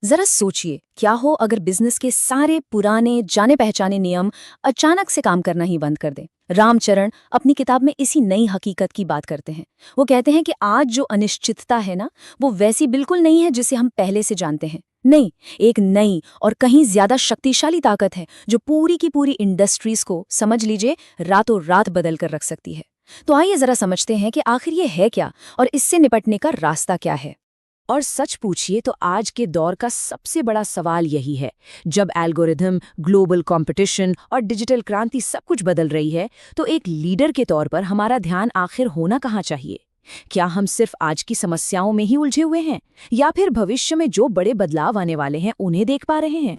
जरा सोचिए, क्या हो अगर बिजनेस के सारे पुराने जाने पहचाने नियम अचानक से काम करना ही बंद कर दें। रामचरण अपनी किताब में इसी नई हकीकत की बात करते हैं। वो कहते हैं कि आज जो अनिश्चितता है ना, वो वैसी बिल्कुल नहीं है जिसे हम पहले से जानते हैं। नहीं, एक नई और कहीं ज्यादा शक्तिशाली ताकत है जो पूरी की पूरी इंडस्ट्रीज को, समझ लीजिए, रातों रात बदल कर रख सकती है। तो आइए जरा समझते हैं कि आखिर ये है क्या और इससे निपटने का रास्ता क्या है। और सच पूछिए तो आज के दौर का सबसे बड़ा सवाल यही है। जब एल्गोरिथम, ग्लोबल कंपटीशन और डिजिटल क्रांति सब कुछ बदल रही है, तो एक लीडर के तौर पर हमारा ध्यान आखिर होना कहाँ चाहिए? क्या हम सिर्फ आज की समस्याओं में ही उलझे हुए हैं, या फिर भविष्य में जो बड़े बदलाव आने वाले हैं उन्हें देख पा रहे हैं?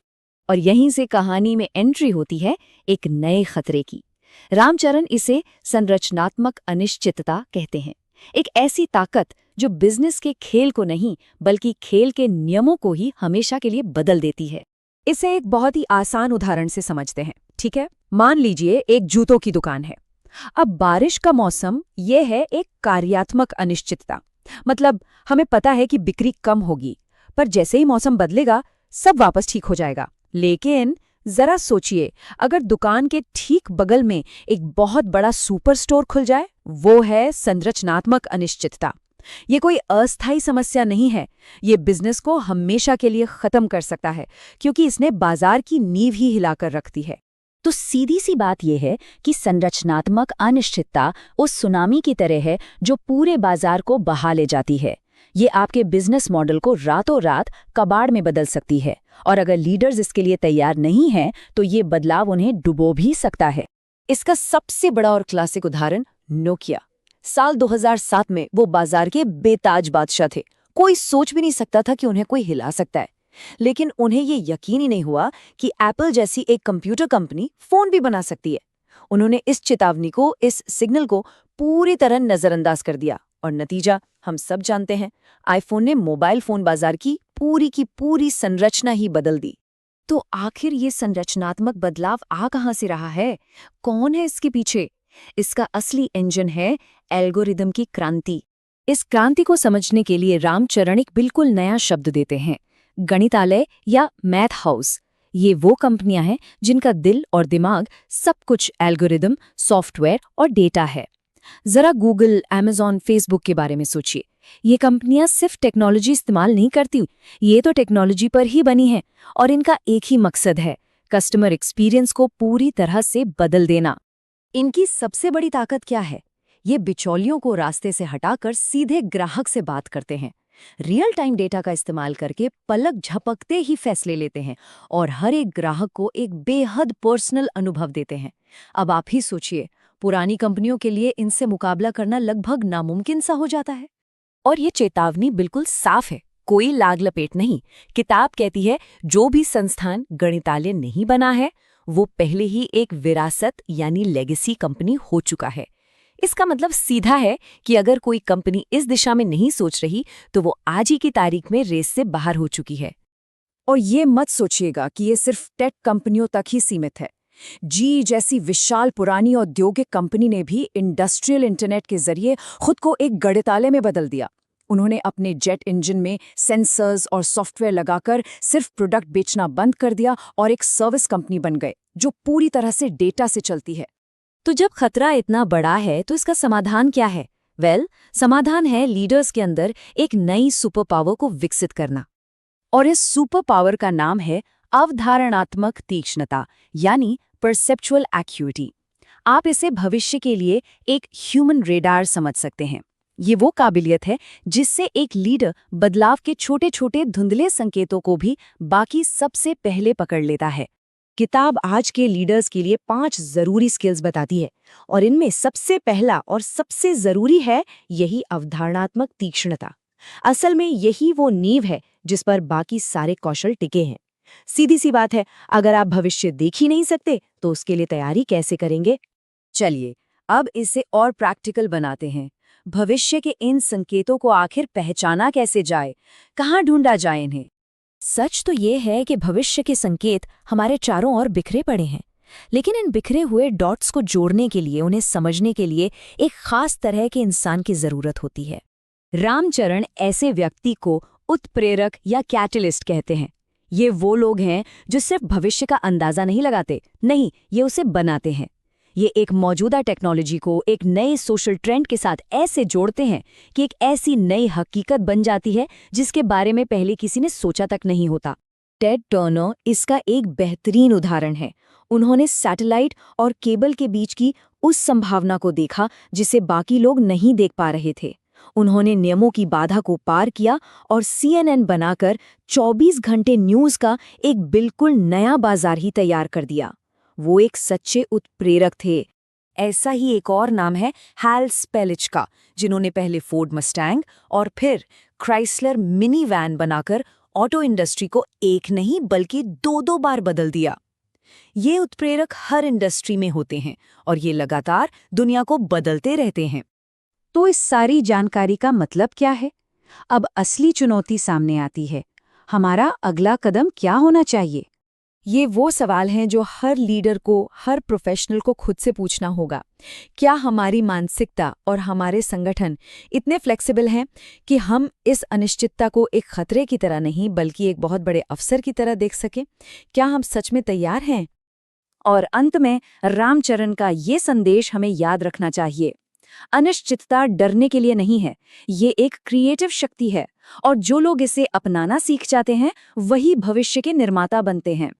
और यहीं से कहानी में एंट्री होती है एक नए खतरे की। रामचरण इसे संरचनात्मक अनिश्चितता कहते हैं। एक ऐसी ताकत जो बिजनेस के खेल को नहीं बल्कि खेल के नियमों को ही हमेशा के लिए बदल देती है। इसे एक बहुत ही आसान उदाहरण से समझते हैं, ठीक है? मान लीजिए एक जूतों की दुकान है। अब बारिश का मौसम, ये है एक कार्यात्मक अनिश्चितता। मतलब हमें पता है कि बिक्री कम होगी, पर जैसे ही मौसम बदलेगा सब वापस ठीक हो जाएगा। लेकिन जरा सोचिए, अगर दुकान के ठीक बगल में एक बहुत बड़ा सुपर स्टोर खुल जाए, वो है संरचनात्मक अनिश्चितता। ये कोई अस्थायी समस्या नहीं है, ये बिजनेस को हमेशा के लिए खत्म कर सकता है, क्योंकि इसने बाजार की नींव ही हिलाकर रख दी है। तो सीधी सी बात यह है कि संरचनात्मक अनिश्चितता उस सुनामी की तरह है जो पूरे बाजार को बहा ले जाती है। ये आपके बिजनेस मॉडल को रातों रात कबाड़ में बदल सकती है, और अगर लीडर्स इसके लिए तैयार नहीं हैं, तो ये बदलाव उन्हें डुबो भी सकता है। इसका सबसे बड़ा और क्लासिक उदाहरण नोकिया। साल 2007 में वो बाजार के बेताज बादशाह थे। कोई सोच भी नहीं सकता था कि उन्हें कोई हिला सकता है। लेकिन उन्हें ये यकीन ही नहीं हुआ कि एप्पल जैसी एक कंप्यूटर कंपनी फोन भी बना सकती है। उन्होंने इस चेतावनी को, इस सिग्नल को पूरी तरह नजरअंदाज कर दिया, और नतीजा हम सब जानते हैं। आईफोन ने मोबाइल फोन बाजार की पूरी संरचना ही बदल दी। तो आखिर ये संरचनात्मक बदलाव आ कहां से रहा है? कौन है इसके पीछे? इसका असली इंजन है एल्गोरिदम की क्रांति। इस क्रांति को समझने के लिए रामचरण एक बिल्कुल नया शब्द देते हैं, गणितालय या मैथ हाउस। ये वो कंपनियां हैं जिनका दिल और दिमाग सब कुछ एल्गोरिदम, सॉफ्टवेयर और डेटा है। जरा गूगल, अमेज़न, फेसबुक के बारे में सोचिए। ये कंपनियां सिर्फ टेक्नोलॉजी इस्तेमाल नहीं करती, ये तो टेक्नोलॉजी पर ही बनी हैं, और इनका एक ही मकसद है, कस्टमर एक्सपीरियंस को पूरी तरह से बदल देना। इनकी सबसे बड़ी ताकत क्या है? ये बिचौलियों को रास्ते से हटाकर सीधे ग्राहक से बात करते हैं। रियल टाइम डेटा का इस्तेमाल करके पलक झपकते ही फैसले लेते हैं, और हर एक ग्राहक को एक बेहद पर्सनल अनुभव देते हैं। अब आप ही सोचिए, पुरानी कंपनियों के लिए इनसे मुकाबला करना लगभग नामुमकिन सा हो जाता है। और ये चेतावनी बिल्कुल साफ है, कोई लाग लपेट नहीं। किताब कहती है, जो भी संस्थान गणितालय नहीं बना है, वो पहले ही एक विरासत यानी लेगेसी कंपनी हो चुका है। इसका मतलब सीधा है कि अगर कोई कंपनी इस दिशा में नहीं सोच रही, तो वो आज ही की तारीख में रेस से बाहर हो चुकी है। और ये मत सोचिएगा कि ये सिर्फ टेक कंपनियों तक ही सीमित है। जी जैसी विशाल पुरानी औद्योगिक कंपनी ने भी इंडस्ट्रियल इंटरनेट के जरिए खुद को एक गणितालय में बदल दिया। उन्होंने अपने जेट इंजन में सेंसर्स और सॉफ्टवेयर लगाकर सिर्फ प्रोडक्ट बेचना बंद कर दिया और एक सर्विस कंपनी बन गए जो पूरी तरह से डेटा से चलती है। तो जब खतरा इतना बड़ा है, तो इसका समाधान क्या है? समाधान है लीडर्स के अंदर एक नई सुपर पावर को विकसित करना। और इस सुपर पावर का नाम है अवधारणात्मक तीक्ष्णता, यानी परसेप्चुअल एक्यूटी। आप इसे भविष्य के लिए एक ह्यूमन रेडार समझ सकते हैं। ये वो काबिलियत है जिससे एक लीडर बदलाव के छोटे छोटे धुंधले संकेतों को भी बाकी सबसे पहले पकड़ लेता है। किताब आज के लीडर्स के लिए 5 जरूरी स्किल्स बताती है, और इनमें सबसे पहला और सबसे जरूरी है यही अवधारणात्मक तीक्ष्णता। असल में यही वो नींव है जिस पर बाकी सारे कौशल टिके हैं। सीधी सी बात है, अगर आप भविष्य देख ही नहीं सकते तो उसके लिए तैयारी कैसे करेंगे? चलिए अब इसे और प्रैक्टिकल बनाते हैं। भविष्य के इन संकेतों को आखिर पहचाना कैसे जाए, कहाँ ढूंढा जाए इन्हें? सच तो ये है कि भविष्य के संकेत हमारे चारों ओर बिखरे पड़े हैं, लेकिन इन बिखरे हुए डॉट्स को जोड़ने के लिए, उन्हें समझने के लिए एक खास तरह के इंसान की जरूरत होती है। रामचरण ऐसे व्यक्ति को उत्प्रेरक या कैटलिस्ट कहते हैं, ये वो लोग हैं जो सिर्फ भविष्य का अंदाजा नहीं लगाते, नहीं, ये उसे बनाते हैं। ये एक मौजूदा टेक्नोलॉजी को एक नए सोशल ट्रेंड के साथ ऐसे जोड़ते हैं कि एक ऐसी नई हकीकत बन जाती है जिसके बारे में पहले किसी ने सोचा तक नहीं होता। टेड टर्नर इसका एक बेहतरीन उदाहरण है। उन्होंने सैटेलाइट और केबल के बीच की उस संभावना को देखा जिसे बाकी लोग नहीं देख पा रहे थे। उन्होंने नियमों की बाधा को पार किया और CNN बनाकर 24 घंटे न्यूज़ का एक बिल्कुल नया बाजार ही तैयार कर दिया। वो एक सच्चे उत्प्रेरक थे। ऐसा ही एक और नाम है हैल स्पेलिच का, जिन्होंने पहले फोर्ड मस्टैंग और फिर क्राइसलर मिनी वैन बनाकर ऑटो इंडस्ट्री को एक नहीं बल्कि दो बार बदल दिया। ये उत्प्रेरक हर इंडस्ट्री में होते हैं और ये लगातार दुनिया को बदलते रहते हैं। तो इस सारी जानकारी का मतलब क्या है? अब असली चुनौती सामने आती है। हमारा अगला कदम क्या होना चाहिए? ये वो सवाल हैं जो हर लीडर को, हर प्रोफेशनल को खुद से पूछना होगा। क्या हमारी मानसिकता और हमारे संगठन इतने फ्लेक्सिबल हैं कि हम इस अनिश्चितता को एक खतरे की तरह नहीं बल्कि एक बहुत बड़े अवसर की तरह देख सकें? क्या हम सच में तैयार हैं? और अंत में रामचरण का ये संदेश हमें याद रखना चाहिए। अनिश्चितता डरने के लिए नहीं है, ये एक क्रिएटिव शक्ति है और जो लोग इसे अपनाना सीख जाते हैं वही भविष्य के निर्माता बनते हैं।